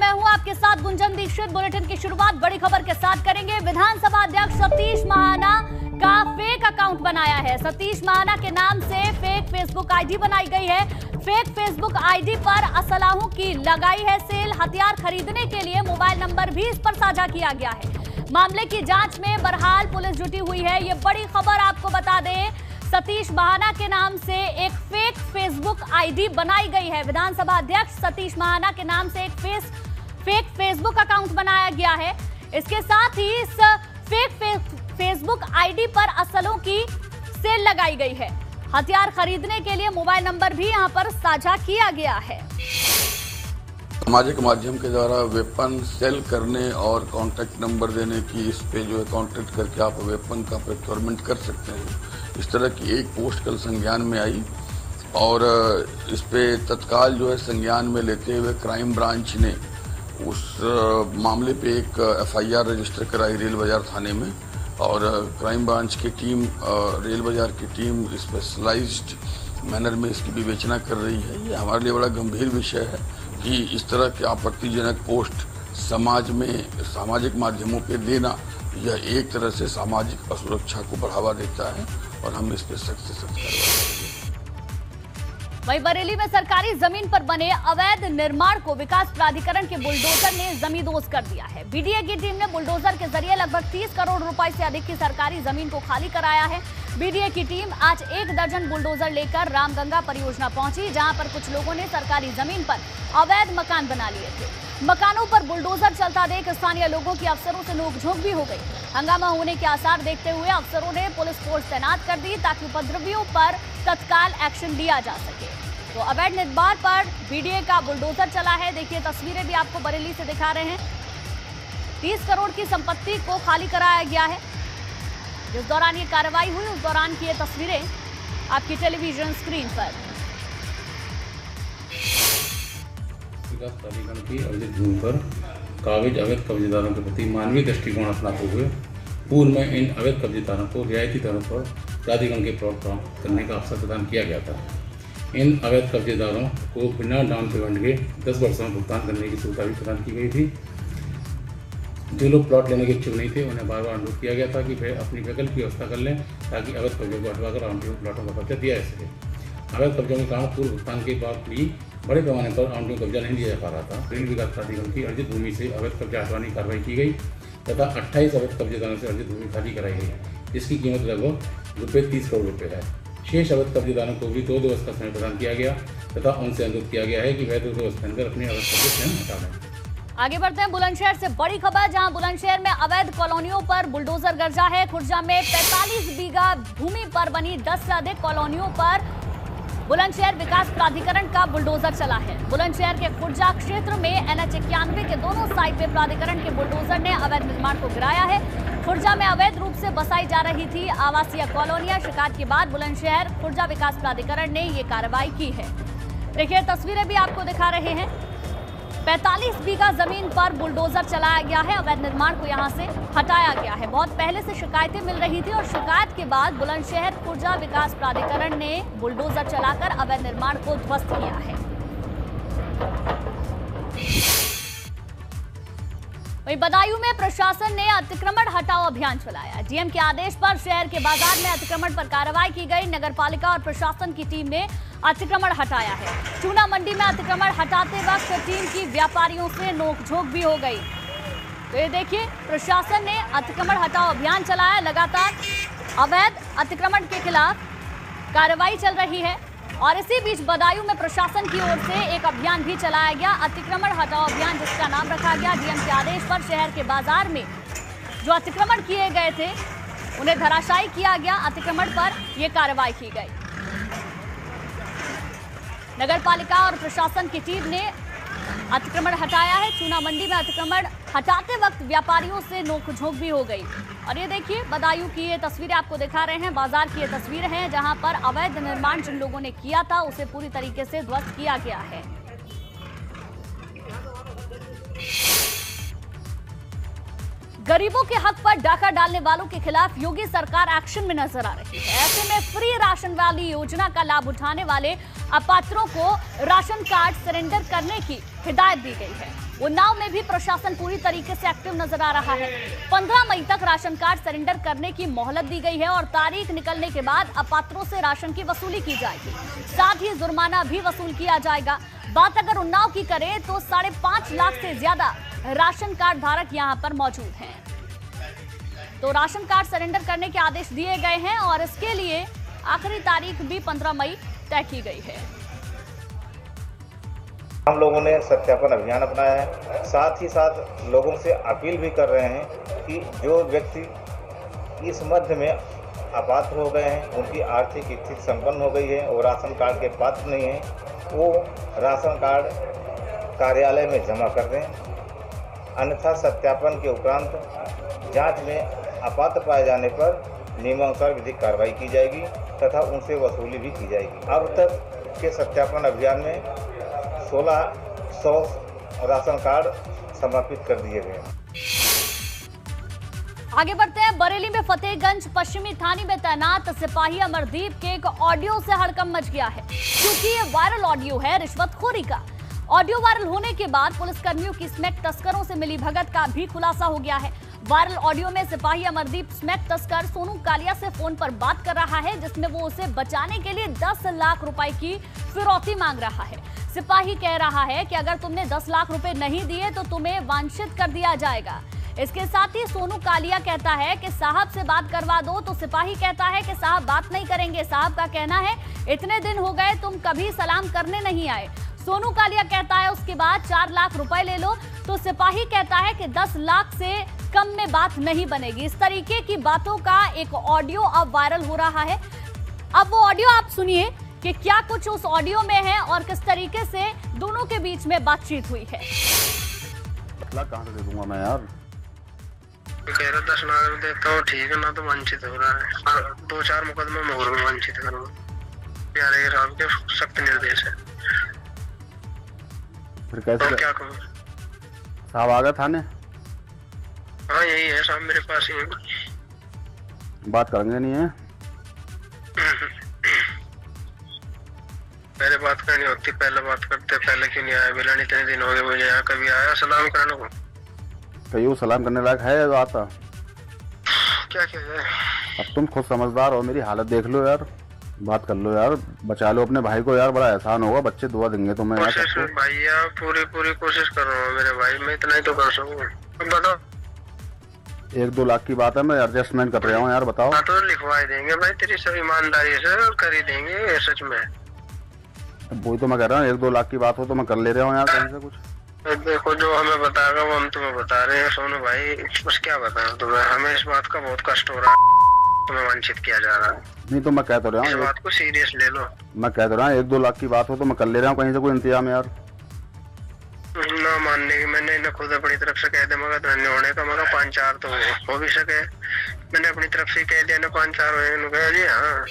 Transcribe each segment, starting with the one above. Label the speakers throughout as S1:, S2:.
S1: मैं हूं आपके साथ गुंजन दीक्षित। बुलेटिन की शुरुआत बड़ी खबर के साथ करेंगे। विधानसभा अध्यक्ष सतीश महाना का फेक अकाउंट बनाया है। सतीश महाना के नाम से फेक फेसबुक आईडी बनाई गई है। फेक फेसबुक आईडी पर असलाहों की लगाई है सेल। हथियार खरीदने के लिए मोबाइल नंबर भी इस पर साझा किया गया है। मामले की जांच में बहरहाल पुलिस जुटी हुई है। ये बड़ी खबर आपको बता दें, सतीश महाना के नाम से एक फेक फेसबुक आईडी बनाई गई है। विधानसभा अध्यक्ष सतीश महाना के नाम से एक फेक फेसबुक अकाउंट बनाया गया है। इसके साथ ही इस फेक फेसबुक आईडी पर असलों की सेल लगाई गई है। हथियार खरीदने के लिए मोबाइल नंबर भी यहां पर साझा किया गया है।
S2: सामाजिक माध्यम के द्वारा वेपन सेल करने और कॉन्टैक्ट नंबर देने की, इस पे जो है कॉन्टैक्ट करके आप वेपन का प्रोक्योरमेंट कर सकते हैं। इस तरह की एक पोस्ट कल संज्ञान में आई और इस पे तत्काल जो है संज्ञान में लेते हुए क्राइम ब्रांच ने उस मामले पे एक एफआईआर रजिस्टर कराई रेल बाजार थाने में। और क्राइम ब्रांच की टीम, रेल बाजार की टीम स्पेशलाइज्ड मैनर में इसकी विवेचना कर रही है। ये हमारे लिए बड़ा गंभीर विषय है कि इस तरह के आपत्तिजनक पोस्ट समाज में सामाजिक माध्यमों पे देना, यह एक तरह से सामाजिक असुरक्षा को बढ़ावा देता है और हम इस पर सख्त से सख्त कार्रवाई करेंगे।
S1: वहीं बरेली में सरकारी जमीन पर बने अवैध निर्माण को विकास प्राधिकरण के बुलडोजर ने जमींदोज कर दिया है। बीडीए की टीम ने बुलडोजर के जरिए लगभग 30 करोड़ रुपए से अधिक की सरकारी जमीन को खाली कराया है। बीडीए की टीम आज 1 दर्जन बुलडोजर लेकर रामगंगा परियोजना पहुंची, जहां पर कुछ लोगों ने सरकारी जमीन पर अवैध मकान बना लिए थे। मकानों पर बुलडोजर चलता देख स्थानीय लोगों की अफसरों से नोकझोंक भी हो गई। हंगामा होने के आसार देखते हुए अफसरों ने पुलिस फोर्स तैनात कर दी ताकि उपद्रवियों पर तत्काल एक्शन लिया जा सके। तो अवैध निर्माण पर बीडीए का बुलडोजर चला है। देखिए तस्वीरें भी आपको बरेली से दिखा रहे हैं। 30 करोड़ की संपत्ति को खाली कराया गया है। जिस दौरान ये कार्रवाई हुई उस दौरान की ये तस्वीरें आपकी टेलीविजन स्क्रीन पर।
S3: विकास प्राधिकरण की अर्जित भूमि पर काबिज अवैध कब्जेदारों के प्रति मानवीय दृष्टिकोण अपनाते हुए पूर्व में इन अवैध कब्जेदारों को रियायती दरों पर प्राधिकरण के प्लॉट प्राप्त करने का अवसर प्रदान किया गया था। इन अवैध कब्जेदारों को बिना डाउन पेमेंट के 10 वर्षों में भुगतान करने की सुविधा भी प्रदान की गई थी। जो लोग प्लॉट लेने के इच्छुक नहीं थे उन्हें बार बार अनुरोध किया गया था कि वे अपनी वैकल्पिक व्यवस्था कर लें ताकि अवैध कब्जों को हटवाकर आवंटियों प्लॉटों का कब्जा दिया जा सके। अवैध कब्जों के कारण पूर्व भुगतान के बाद भी बड़े पैमाने पर आवंटियों को कब्जा नहीं दिया जा पा रहा था। रेल विकास प्राधिकरण की अर्जित भूमि से अवैध कब्जा हटवाने की कार्रवाई की गई तथा 28 अवैध कब्जेदारों से अर्जित भूमि खाली कराई गई, जिसकी कीमत लगभग रुपये 30 करोड़ रुपये है। शेष अवैध कब्जेदारों को भी 2 दिवस का समय प्रदान किया गया तथा उनसे अनुरोध किया गया है कि वह 2 दिवस के अंदर अपने अवैध कब्जे स्वयं हटा लें।
S1: आगे बढ़ते हैं बुलंदशहर से बड़ी खबर, जहां बुलंदशहर में अवैध कॉलोनियों पर बुलडोजर गरजा है। खुर्जा में 45 बीघा भूमि पर बनी 10 से अधिक कॉलोनियों पर बुलंदशहर विकास प्राधिकरण का बुलडोजर चला है। बुलंदशहर के खुर्जा क्षेत्र में NH 91 के दोनों साइड पे प्राधिकरण के बुलडोजर ने अवैध निर्माण को गिराया है। खुर्जा में अवैध रूप से बसाई जा रही थी आवासीय कॉलोनियां। शिकायत के बाद बुलंदशहर खुर्जा विकास प्राधिकरण ने ये कार्रवाई की है। देखिए तस्वीरें भी आपको दिखा रहे हैं। 45 बीघा जमीन पर बुलडोजर चलाया गया है। अवैध निर्माण को यहां से हटाया गया है। बहुत पहले से शिकायतें मिल रही थी और शिकायत के बाद बुलंदशहर खुर्जा विकास प्राधिकरण ने बुलडोजर चलाकर अवैध निर्माण को ध्वस्त किया है। वहीं बदायूं में प्रशासन ने अतिक्रमण हटाओ अभियान चलाया। डीएम के आदेश पर शहर के बाजार में अतिक्रमण पर कार्रवाई की गई। नगरपालिका और प्रशासन की टीम ने अतिक्रमण हटाया है। चूना मंडी में अतिक्रमण हटाते वक्त टीम की व्यापारियों से नोकझोंक भी हो गई। तो ये देखिए प्रशासन ने अतिक्रमण हटाओ अभियान चलाया। लगातार अवैध अतिक्रमण के खिलाफ कार्रवाई चल रही है और इसी बीच बदायूं में प्रशासन की ओर से एक अभियान भी चलाया गया, अतिक्रमण हटाओ अभियान, जिसका नाम रखा गया। डीएम के आदेश पर शहर के बाजार में जो अतिक्रमण किए गए थे उन्हें धराशायी किया गया। अतिक्रमण पर यह कार्रवाई की गई। नगरपालिका और प्रशासन की टीम ने अतिक्रमण हटाया है। चूना मंडी में अतिक्रमण हटाते वक्त व्यापारियों से नोकझोंक भी हो गई। और ये देखिए बदायूं की ये तस्वीरें आपको दिखा रहे हैं। बाजार की ये तस्वीरें हैं जहां पर अवैध निर्माण जिन लोगों ने किया था उसे पूरी तरीके से ध्वस्त किया गया है। गरीबों के हक पर डाका डालने वालों के खिलाफ योगी सरकार एक्शन में नजर आ रही है। ऐसे में फ्री राशन वाली योजना का लाभ उठाने वाले अपात्रों को राशन कार्ड सरेंडर करने की हिदायत दी गई है। उन्नाव में भी प्रशासन पूरी तरीके से एक्टिव नजर आ रहा है। 15 मई तक राशन कार्ड सरेंडर करने की मोहलत दी गई है और तारीख निकलने के बाद अपात्रों से राशन की वसूली की जाएगी। साथ ही जुर्माना भी वसूल किया जाएगा। बात अगर उन्नाव की करें तो 5.5 लाख से ज्यादा राशन कार्ड धारक यहां पर मौजूद हैं। तो राशन कार्ड सरेंडर करने के आदेश दिए गए हैं और इसके लिए आखिरी तारीख भी 15 मई तय की गई है।
S4: हम लोगों ने सत्यापन अभियान अपनाया है। साथ ही साथ लोगों से अपील भी कर रहे हैं कि जो व्यक्ति इस मध्य में अपात्र हो गए हैं, उनकी आर्थिक स्थिति संपन्न हो गई है और राशन कार्ड के पात्र नहीं हैं, वो राशन कार्ड कार्यालय में जमा कर दें। अन्यथा सत्यापन के उपरांत जांच में अपात्र पाए जाने पर नियमानुसार विधिक कार्रवाई की जाएगी तथा उनसे वसूली भी की जाएगी। अब तक के सत्यापन अभियान में 1600 राशन कार्ड समर्पित कर दिए गए।
S1: आगे बढ़ते हैं। बरेली में फतेहगंज पश्चिमी थाने में तैनात सिपाही अमरदीप के एक ऑडियो से हड़कंप मच गया है, क्योंकि ये वायरल ऑडियो है रिश्वतखोरी का। ऑडियो वायरल होने के बाद पुलिसकर्मियों की स्मैक तस्करों से मिली भगत का भी खुलासा हो गया है। वायरल ऑडियो में सिपाही अमरदीप स्मैक तस्कर सोनू कालिया से फोन पर बात कर रहा है, जिसमें वो उसे बचाने के लिए 10 लाख रुपए की फिरौती मांग रहा है। सिपाही कह रहा है कि अगर तुमने 10 लाख रुपए नहीं दिए तो तुम्हें वांछित कर दिया जाएगा। इसके साथ ही सोनू कालिया कहता है कि साहब से बात करवा दो, तो सिपाही कहता है कि साहब बात नहीं करेंगे। साहब का कहना है इतने दिन हो गए तुम कभी सलाम करने नहीं आए। सोनू कालिया कहता है उसके बाद 4 लाख रुपए ले लो, तो सिपाही कहता है कि 10 लाख से कम में बात नहीं बनेगी। इस तरीके की बातों का एक ऑडियो अब वायरल हो रहा है। अब वो ऑडियो आप सुनिए कि क्या कुछ उस ऑडियो में है और किस तरीके से दोनों के बीच में बातचीत हुई है।
S5: कहाँ से दे दूंगा मैं यार?
S6: कह रहा 10 लाख देता हूँ, ठीक है ना, तो वंचित हो रहा है। 2-4 मुकदमे मोहर में वंचित करूँ। प्यारे साहब के सख्त निर्देश है।
S5: फिर कैसे
S6: तो क्या करूँ?
S5: साहब आ गए थाने?
S6: हाँ यही है साहब, मेरे पास ही है।
S5: बात करेंगे नहीं है?
S6: पहले बात करनी होती, पहले बात करते। पहले क्यों नहीं आया? मिलन इतने दिन हो गए मुझे, यहाँ कभी आया सलाम करने को?
S5: तो यूँ सलाम करने लायक है तो आता?
S6: क्या किया जाए?
S5: अब तुम खुद समझदार हो, मेरी हालत देख लो यार, बात कर लो यार, बचा लो अपने भाई को यार, बड़ा एहसान होगा, बच्चे दुआ देंगे तुम्हें यार।
S6: कोशिश भैया, पूरी कोशिश कर रहा हूँ मेरे भाई, मैं इतना ही तो कर सकूँ। बताओ।
S5: 1-2 लाख की बात है, मैं एडजस्टमेंट कर रहा हूँ यार, बताओ।
S6: हाँ तो लिखवा देंगे भाई, तेरी सब ईमानदारी से कर ही देंगे सच में।
S5: वही तो मैं कह रहा हूँ, 1-2 लाख की बात हो तो मैं कर ले रहा हूँ यार कहीं से कुछ।
S6: देखो जो हमें बताएगा वो हम तुम्हें बता रहे हैं सोनू भाई, बस क्या बताएं तुम्हें। हमें इस बात का बहुत कष्ट हो रहा है, तुम्हें वंचित किया जा रहा है।
S5: नहीं तो मैं कह तो रहा हूँ,
S6: इस बात को सीरियस ले लो।
S5: मैं कह तो रहा हूँ 1-2 लाख की बात हो तो मैं कर ले रहा हूँ कहीं से कोई इंतजाम यार।
S6: ना मानने की मैंने इन्हें खुद अपनी तरफ से कह दिया, मगर धन्य होने का, मगर 5-4 तो हो भी सके। मैंने अपनी तरफ से कह दिया ना 5-4 हो जी। हाँ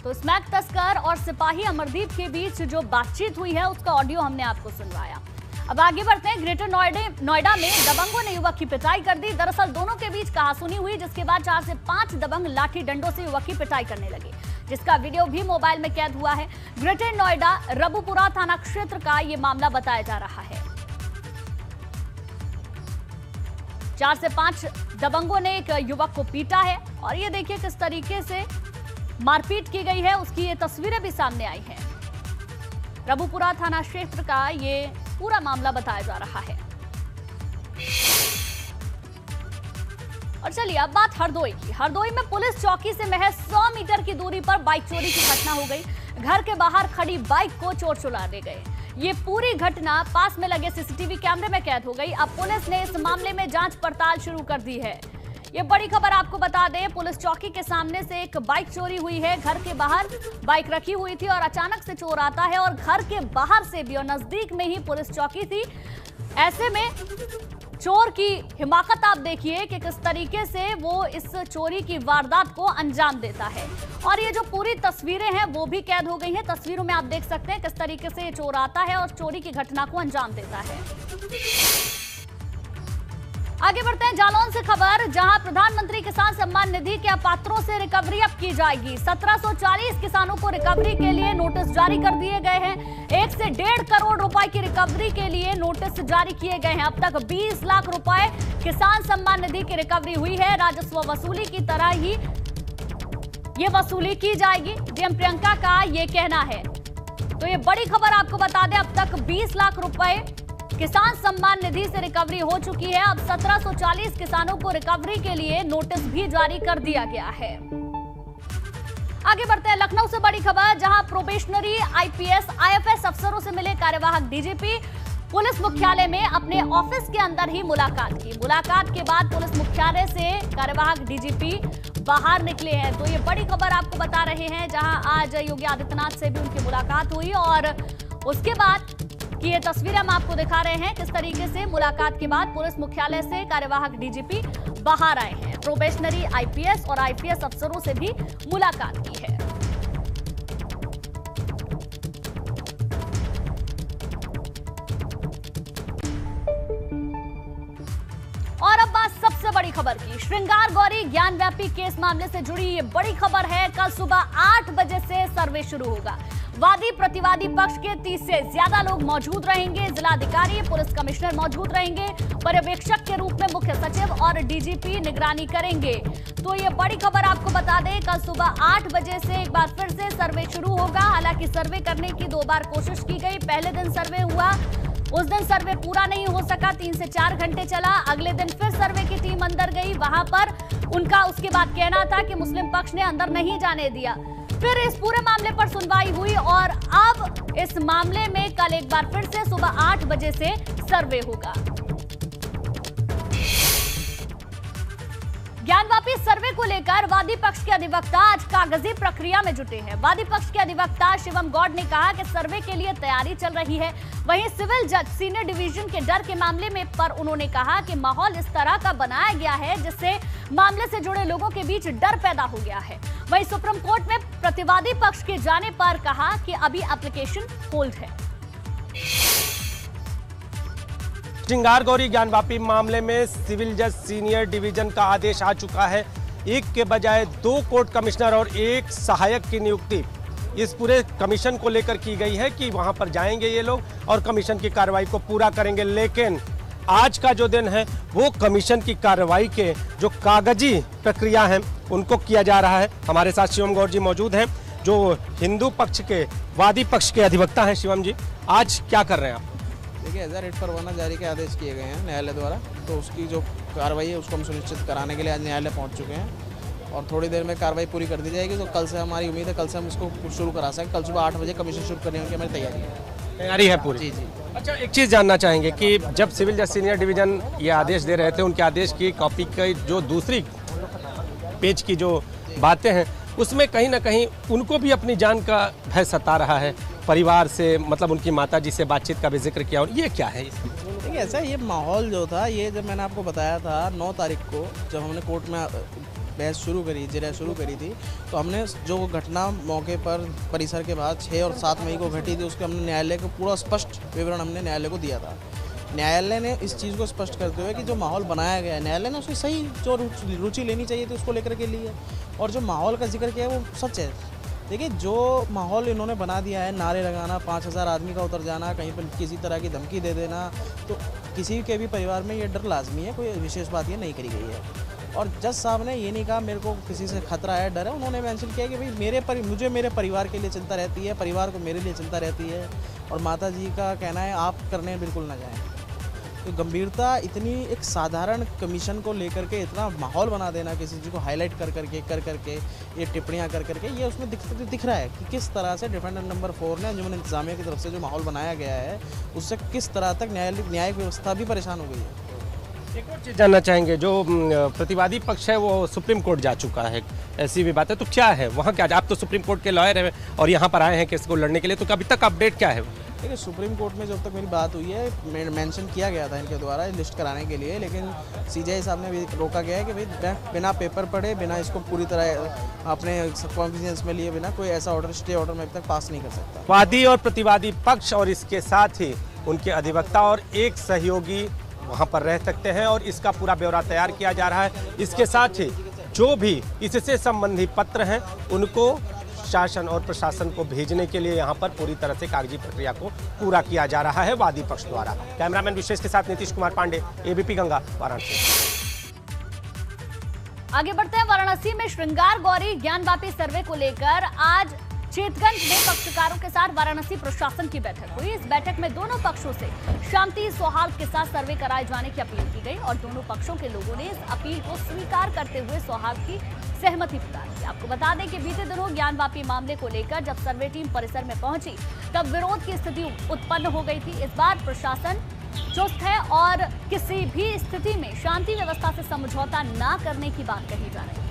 S1: तो स्मैक तस्कर और सिपाही अमरदीप के बीच जो बातचीत हुई है उसका ऑडियो हमने आपको सुनवाया। अब आगे बढ़ते हैं। ग्रेटर नोएडा में दबंगों ने युवक की पिटाई कर दी। दरअसल दोनों के बीच कहासुनी हुई, जिसके बाद 4 से 5 दबंग लाठी डंडों से युवक की पिटाई करने लगे, जिसका वीडियो भी मोबाइल में कैद हुआ है। ग्रेटर नोएडा रबुपुरा थाना क्षेत्र का ये मामला बताया जा रहा है। 4 से 5 दबंगों ने एक युवक को पीटा है और ये देखिए किस तरीके से मारपीट की गई है, उसकी ये तस्वीरें भी सामने आई हैं। रबुपुरा थाना क्षेत्र का ये पूरा मामला बताया जा रहा है। और चलिए अब बात हरदोई की। हरदोई में पुलिस चौकी से महज 100 मीटर की दूरी पर बाइक चोरी की घटना हो गई। घर के बाहर खड़ी बाइक को चोर चुरा ले गए। ये पूरी घटना पास में लगे सीसीटीवी कैमरे में कैद हो गई। अब पुलिस ने इस मामले में जांच पड़ताल शुरू कर दी है। ये बड़ी खबर आपको बता दें, पुलिस चौकी के सामने से एक बाइक चोरी हुई है। घर के बाहर बाइक रखी हुई थी और अचानक से चोर आता है और घर के बाहर से भी, और नजदीक में ही पुलिस चौकी थी। ऐसे में चोर की हिमाकत आप देखिए कि किस तरीके से वो इस चोरी की वारदात को अंजाम देता है। और ये जो पूरी तस्वीरें हैं वो भी कैद हो गई हैं। तस्वीरों में आप देख सकते हैं किस तरीके से ये चोर आता है और चोरी की घटना को अंजाम देता है। आगे बढ़ते हैं जालौन से खबर, जहां प्रधानमंत्री किसान सम्मान निधि के अपात्रों से रिकवरी अब की जाएगी। 1740 किसानों को रिकवरी के लिए नोटिस जारी कर दिए गए हैं। 1 से 1.5 करोड़ रुपए की रिकवरी के लिए नोटिस जारी किए गए हैं। अब तक 20 लाख रुपए किसान सम्मान निधि की रिकवरी हुई है। राजस्व वसूली की तरह ही ये वसूली की जाएगी, डीएम प्रियंका का ये कहना है। तो ये बड़ी खबर आपको बता दें, अब तक 20 लाख रुपए किसान सम्मान निधि से रिकवरी हो चुकी है। अब 1740 किसानों को रिकवरी के लिए नोटिस भी जारी कर दिया गया है। आगे बढ़ते हैं लखनऊ से बड़ी खबर, जहां प्रोबेशनरी आईपीएस आईएफएस अफसरों से मिले कार्यवाहक डीजीपी। पुलिस मुख्यालय में अपने ऑफिस के अंदर ही मुलाकात की। मुलाकात के बाद पुलिस मुख्यालय से कार्यवाहक डीजीपी बाहर निकले हैं। तो ये बड़ी खबर आपको बता रहे हैं, जहां आज योगी आदित्यनाथ से भी उनकी मुलाकात हुई और उसके बाद कि ये तस्वीरें हम आपको दिखा रहे हैं किस तरीके से मुलाकात के बाद पुलिस मुख्यालय से कार्यवाहक डीजीपी बाहर आए हैं। प्रोबेशनरी आईपीएस और आईपीएस अफसरों से भी मुलाकात की है। और अब बात सबसे बड़ी खबर की, श्रृंगार गौरी ज्ञानव्यापी केस मामले से जुड़ी ये बड़ी खबर है। कल सुबह 8 बजे से सर्वे शुरू होगा। वादी प्रतिवादी पक्ष के 30 से ज्यादा लोग मौजूद रहेंगे। जिलाधिकारी, पुलिस कमिश्नर मौजूद रहेंगे। पर्यवेक्षक के रूप में मुख्य सचिव और डीजीपी निगरानी करेंगे। तो ये बड़ी खबर आपको बता दें, कल सुबह 8 बजे से एक बार फिर से सर्वे शुरू होगा। हालांकि सर्वे करने की 2 बार कोशिश की गई। पहले दिन सर्वे हुआ, उस दिन सर्वे पूरा नहीं हो सका, 3 से 4 घंटे चला। अगले दिन फिर सर्वे की टीम अंदर गई, वहां पर उनका उसके बाद कहना था कि मुस्लिम पक्ष ने अंदर नहीं जाने दिया। फिर इस पूरे मामले पर सुनवाई हुई और अब इस मामले में कल एक बार फिर से सुबह 8 बजे से सर्वे होगा। ज्ञानवापी सर्वे को लेकर वादी पक्ष के अधिवक्ता आज कागजी प्रक्रिया में जुटे हैं। वादी पक्ष के अधिवक्ता शिवम गौड़ ने कहा कि सर्वे के लिए तैयारी चल रही है। वहीं सिविल जज सीनियर डिवीजन के डर के मामले में पर उन्होंने कहा कि माहौल इस तरह का बनाया गया है जिससे मामले से जुड़े लोगों के बीच डर पैदा हो गया है। वहीं सुप्रीम कोर्ट में प्रतिवादी पक्ष के जाने पर कहा कि अभी एप्लीकेशन होल्ड है।
S7: श्रृंगार गौरी ज्ञानवापी मामले में सिविल जज सीनियर डिवीजन का आदेश आ चुका है। 1 के बजाय 2 कोर्ट कमिश्नर और 1 सहायक की नियुक्ति इस पूरे कमीशन को लेकर की गई है कि वहां पर जाएंगे ये लोग और कमीशन की कार्रवाई को पूरा करेंगे। लेकिन आज का जो दिन है वो कमीशन की कार्रवाई के जो कागजी प्रक्रिया है उनको किया जा रहा है। हमारे साथ शिवम गौड़ जी मौजूद हैं, जो हिंदू पक्ष के वादी पक्ष के अधिवक्ता हैं। शिवम जी, आज क्या कर रहे हैं आप?
S8: देखिए, एज रेट परवाना जारी के आदेश किए गए हैं न्यायालय द्वारा, तो उसकी जो कार्रवाई है उसको हम सुनिश्चित कराने के लिए आज न्यायालय पहुंच चुके हैं और थोड़ी देर में कार्रवाई पूरी कर दी जाएगी। तो कल से हमारी उम्मीद है कल से हम इसको शुरू करा सकें। कल सुबह 8 बजे कमीशन शुरू करने की हमारी तैयारी है पूरी। जी। अच्छा, एक चीज़ जानना चाहेंगे कि जब सिविल जज सीनियर डिवीजन ये आदेश दे रहे थे, उनके आदेश की कॉपी की जो दूसरी पेज की जो बातें हैं उसमें कहीं ना कहीं उनको भी अपनी जान का भय सता रहा है। परिवार से, मतलब उनकी माताजी से बातचीत का भी जिक्र किया, और ये क्या है? देखिए, ऐसा ये माहौल जो था, ये जब मैंने आपको बताया था 9 तारीख को जब हमने कोर्ट में बहस शुरू करी, जिरह शुरू करी थी, तो हमने जो घटना मौके पर परिसर के बाद 6 और 7 मई को घटी थी उसके हमने न्यायालय को पूरा स्पष्ट विवरण हमने न्यायालय को दिया था। न्यायालय ने इस चीज़ को स्पष्ट करते हुए कि जो माहौल बनाया गया है, न्यायालय ने उसकी सही जो रुचि लेनी चाहिए थी उसको लेकर के लिए, और जो माहौल का जिक्र किया है वो सच है। देखिए, जो माहौल इन्होंने बना दिया है, नारे लगाना, 5000 आदमी का उतर जाना, कहीं पर किसी तरह की धमकी दे देना, तो किसी के भी परिवार में ये डर लाजमी है, कोई विशेष बात ये नहीं करी गई है। और जज साहब ने ये नहीं कहा मेरे को किसी से खतरा है, डर है। उन्होंने मेंशन किया कि भाई मुझे मेरे परिवार के लिए चिंता रहती है, परिवार को मेरे लिए चिंता रहती है, और माता जी का कहना है आप करने बिल्कुल ना जाएं। तो गंभीरता इतनी, एक साधारण कमीशन को लेकर के इतना माहौल बना देना, किसी चीज़ को हाईलाइट कर करके ये टिप्पणियां कर करके, ये उसमें दिख रहा है कि किस तरह से डिफेंडेंट नंबर 4 ने अंजुमन इंतजामिया की तरफ से जो माहौल बनाया गया है उससे किस तरह तक न्यायिक व्यवस्था भी परेशान हो गई है।
S7: एक और चीज़ जानना चाहेंगे, जो प्रतिवादी पक्ष है वो सुप्रीम कोर्ट जा चुका है, ऐसी भी बात है, तो क्या है वहाँ? क्या आप तो सुप्रीम कोर्ट के लॉयर हैं और यहाँ पर आए हैं केस को लड़ने के लिए, तो अभी तक अपडेट क्या है?
S8: देखिए, सुप्रीम कोर्ट में जब तक मेरी बात हुई है, मेंशन किया गया था इनके द्वारा लिस्ट कराने के लिए, लेकिन सीजेआई साहब ने भी रोका गया है कि भाई बिना पेपर पढ़े, बिना इसको पूरी तरह अपने कॉन्फिडेंस में लिए बिना कोई ऐसा ऑर्डर, स्टे ऑर्डर में अभी तक पास नहीं कर सकता।
S7: वादी और प्रतिवादी पक्ष और इसके साथ ही उनके अधिवक्ता और एक सहयोगी वहां पर रह सकते हैं और इसका पूरा ब्यौरा तैयार किया जा रहा है। इसके साथ ही जो भी इससे संबंधित पत्र हैं उनको शासन और प्रशासन को भेजने के लिए यहां पर पूरी तरह से कागजी प्रक्रिया को पूरा किया जा रहा है वादी पक्ष द्वारा। कैमरामैन विशेष के साथ नीतीश कुमार पांडे, एबीपी गंगा, वाराणसी।
S1: आगे बढ़ते हैं। वाराणसी में श्रृंगार गौरी ज्ञानवापी सर्वे को लेकर आज चेतगंज में पक्षकारों के साथ वाराणसी प्रशासन की बैठक हुई। इस बैठक में दोनों पक्षों से शांति सौहार्द के साथ सर्वे कराए जाने की अपील की गई और दोनों पक्षों के लोगों ने इस अपील को स्वीकार करते हुए सौहार्द की सहमति प्रदान की। आपको बता दें कि बीते दिनों ज्ञानवापी मामले को लेकर जब सर्वे टीम परिसर में पहुंची तब विरोध की स्थिति उत्पन्न हो गई थी। इस बार प्रशासन चुस्त है और किसी भी स्थिति में शांति व्यवस्था से समझौता न करने की बात कही जा रही है।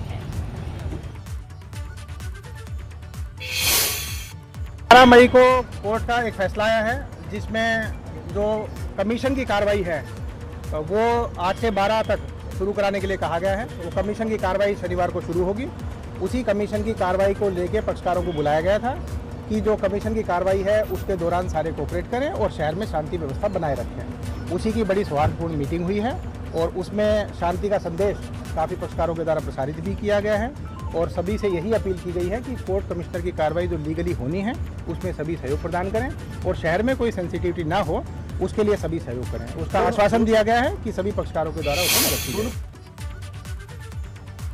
S9: 12 मई को कोर्ट का एक फैसला आया है जिसमें जो कमीशन की कार्रवाई है वो 8 से 12 तक शुरू कराने के लिए कहा गया है। वो कमीशन की कार्रवाई शनिवार को शुरू होगी। उसी कमीशन की कार्रवाई को लेकर पक्षकारों को बुलाया गया था कि जो कमीशन की कार्रवाई है उसके दौरान सारे कोऑपरेट करें और शहर में शांति व्यवस्था बनाए रखें। उसी की बड़ी सौहार्दपूर्ण मीटिंग हुई है और उसमें शांति का संदेश काफ़ी पक्षकारों के द्वारा प्रसारित भी किया गया है और सभी से यही अपील की गई है कि कोर्ट कमिश्नर की कार्रवाई जो लीगली होनी है उसमें सभी सहयोग प्रदान करें और शहर में कोई सेंसिटिविटी ना हो उसके लिए सभी सहयोग करें। उसका आश्वासन दिया गया है कि सभी पक्षकारों के द्वारा उसमें मदद की जाएगी।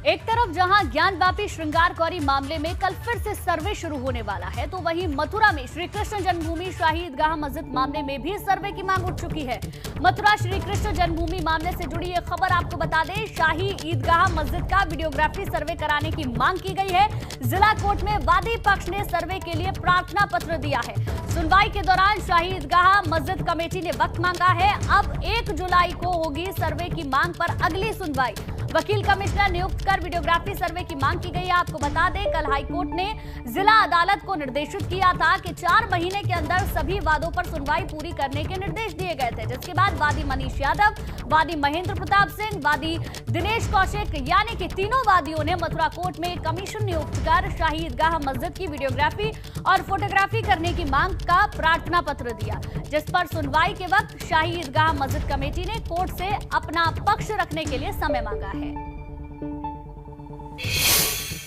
S1: एक तरफ जहां ज्ञानवापी श्रृंगार गौरी मामले में कल फिर से सर्वे शुरू होने वाला है तो वहीं मथुरा में श्री कृष्ण जन्मभूमि शाही ईदगाह मस्जिद मामले में भी सर्वे की मांग उठ चुकी है। मथुरा श्री कृष्ण जन्मभूमि मामले से जुड़ी एक खबर आपको बता दें, शाही ईदगाह मस्जिद का वीडियोग्राफी सर्वे कराने की मांग की गई है। जिला कोर्ट में वादी पक्ष ने सर्वे के लिए प्रार्थना पत्र दिया है। सुनवाई के दौरान शाही ईदगाह मस्जिद कमेटी ने वक्त मांगा है। अब 1 जुलाई को होगी सर्वे की मांग पर अगली सुनवाई। वकील कमिश्नर नियुक्त कर वीडियोग्राफी सर्वे की मांग की गई है। आपको बता दें कल हाईकोर्ट ने जिला अदालत को निर्देशित किया था कि 4 महीने के अंदर सभी वादों पर सुनवाई पूरी करने के निर्देश दिए गए थे, जिसके बाद वादी मनीष यादव, वादी महेंद्र प्रताप सिंह, वादी दिनेश कौशिक यानी कि तीनों वादियों ने मथुरा कोर्ट में कमीशन नियुक्त कर शाही ईदगाह मस्जिद की वीडियोग्राफी और फोटोग्राफी करने की मांग का प्रार्थना पत्र दिया, जिस पर सुनवाई के वक्त शाही ईदगाह मस्जिद कमेटी ने कोर्ट से अपना पक्ष रखने के लिए समय मांगा है।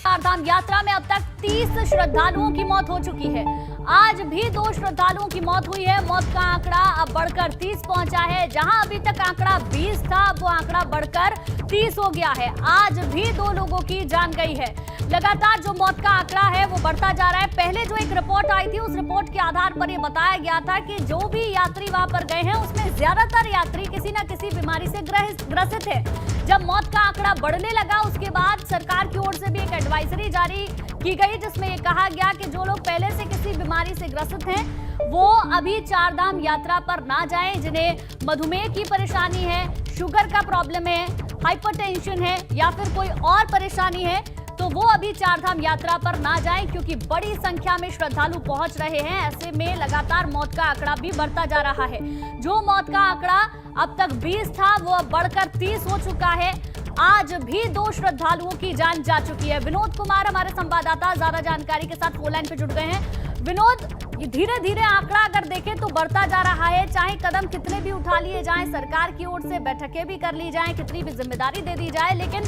S1: चारधाम यात्रा में अब तक 30 श्रद्धालुओं की मौत हो चुकी है। आज भी 2 श्रद्धालुओं की मौत हुई है। मौत का आंकड़ा अब बढ़कर 30 पहुंचा है। जहां अभी तक आंकड़ा 20 था वो आंकड़ा बढ़कर 30 हो गया है। आज भी 2 लोगों की जान गई है। लगातार जो मौत का आंकड़ा है वो बढ़ता जा रहा है। पहले जो एक रिपोर्ट आई थी उस रिपोर्ट के आधार पर ये बताया गया था कि जो भी यात्री वहां पर गए हैं उसमें ज्यादातर यात्री किसी न किसी बीमारी से ग्रसित है। जब मौत का आंकड़ा बढ़ने लगा उसके बाद सरकार की ओर से भी एक एडवाइजरी जारी की गई जिसमें ये कहा गया कि जो लोग पहले से किसी बीमारी से ग्रसित हैं वो अभी चारधाम यात्रा पर ना जाएं। जिन्हें मधुमेह की परेशानी है, शुगर का प्रॉब्लम है, हाइपरटेंशन है या फिर कोई और परेशानी है तो वो अभी चारधाम यात्रा पर ना जाएं, क्योंकि बड़ी संख्या में श्रद्धालु पहुंच रहे हैं। ऐसे में लगातार मौत का आंकड़ा भी बढ़ता जा रहा है। जो मौत का आंकड़ा अब तक 20 था वो अब बढ़कर 30 हो चुका है। आज भी 2 श्रद्धालुओं की जान जा चुकी है। विनोद कुमार हमारे संवाददाता ज्यादा जानकारी के साथ फोन लाइन पे जुड़ गए हैं। विनोद, धीरे धीरे आंकड़ा अगर देखें तो बढ़ता जा रहा है। चाहे कदम कितने भी उठा लिए जाएं, सरकार की ओर से बैठकें भी कर ली जाएं, कितनी भी जिम्मेदारी दे दी जाए, लेकिन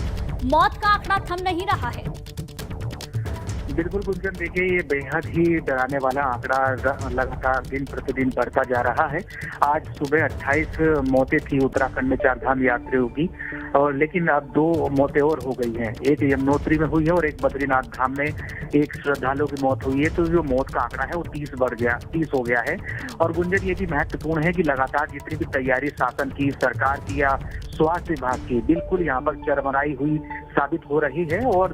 S1: मौत का आंकड़ा थम नहीं रहा है।
S10: बिल्कुल गुंजन, देखिए ये बेहद ही डराने वाला आंकड़ा लगातार दिन प्रतिदिन बढ़ता जा रहा है। आज सुबह 28 मौतें थी उत्तराखंड में चारधाम यात्रियों की, और लेकिन अब 2 मौतें और हो गई हैं। एक यमुनोत्री में हुई है और एक बद्रीनाथ धाम में एक श्रद्धालु की मौत हुई है। तो जो मौत का आंकड़ा है वो 30 हो गया है। और गुंजन, ये भी महत्वपूर्ण है कि लगातार जितनी भी तैयारी शासन की, सरकार की या स्वास्थ्य विभाग की, बिल्कुल यहाँ पर चरमराई हुई साबित हो रही है। और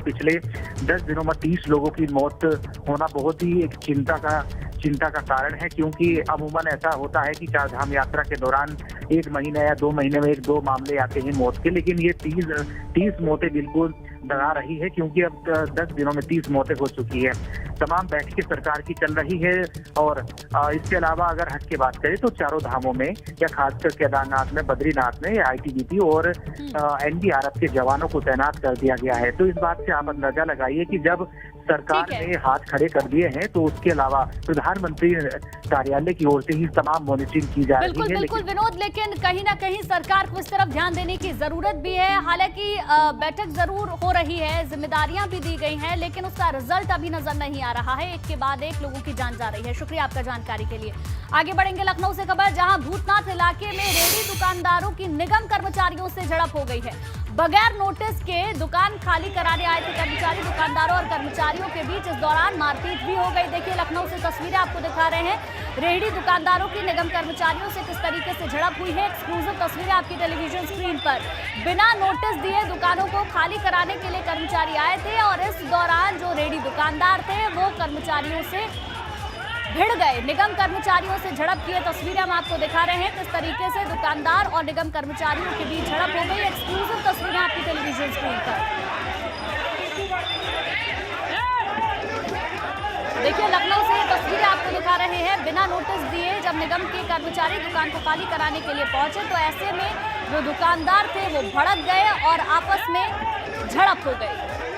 S10: पिछले 10 दिनों में 30 लोगों की मौत होना बहुत ही एक चिंता का कारण है, क्योंकि अमूमन ऐसा होता है कि चारधाम यात्रा के दौरान 1 महीने या 2 महीने में 1-2 मामले आते हैं मौत के, लेकिन ये 30 मौतें बिल्कुल डरा रही है, क्योंकि अब 10 दिनों में 30 मौतें हो चुकी है। तमाम बैठकें सरकार की चल रही है और इसके अलावा अगर हट के बात करें तो चारों धामों में या खासकर केदारनाथ में, बद्रीनाथ में आईटीबीपी और एनडीआरएफ के जवानों को तैनात कर दिया गया है। तो इस बात से आप अंदाजा लगाइए कि जब सरकार ने हाथ खड़े कर दिए हैं तो उसके अलावा प्रधानमंत्री कार्यालय की ओर से ही तमाम मॉनिटरिंग की जा रही है।
S1: बिल्कुल विनोद, लेकिन कहीं ना कहीं सरकार को इस तरफ ध्यान देने की जरूरत भी है। हालांकि बैठक जरूर हो रही है, जिम्मेदारियां भी दी गई हैं, लेकिन उसका रिजल्ट अभी नजर नहीं आ रहा है। एक के बाद एक लोगों की जान जा रही है। शुक्रिया आपका जानकारी के लिए। आगे बढ़ेंगे लखनऊ से खबर, जहां भूतनाथ इलाके में रेहड़ी दुकानदारों की निगम कर्मचारियों से झड़प हो गई है। बगैर नोटिस के दुकान खाली कराने आए थे कर्मचारी, दुकानदारों और कर्मचारियों के बीच इस दौरान मारपीट भी हो गई। देखिए लखनऊ से तस्वीरें आपको दिखा रहे हैं, रेहड़ी दुकानदारों की निगम कर्मचारियों से किस तरीके से झड़प हुई है। एक्सक्लूसिव तस्वीरें आपकी टेलीविजन स्क्रीन पर। बिना नोटिस दिए दुकानों को खाली कराने के लिए कर्मचारी आए थे और इस दौरान जो रेहड़ी दुकानदार थे वो कर्मचारियों से भिड़ गए। निगम कर्मचारियों से झड़प की तस्वीरें हम आपको दिखा रहे हैं, किस तरीके से दुकानदार और निगम कर्मचारियों के बीच झड़प हो गई। एक्सक्लूसिव तस्वीरें आपकी टेलीविजन स्क्रीन पर। देखिए लखनऊ से ये तस्वीरें आपको दिखा रहे हैं। बिना नोटिस दिए जब निगम के कर्मचारी दुकान को खाली कराने के लिए पहुंचे तो ऐसे में जो दुकानदार थे वो भड़क गए और आपस में झड़प हो गई।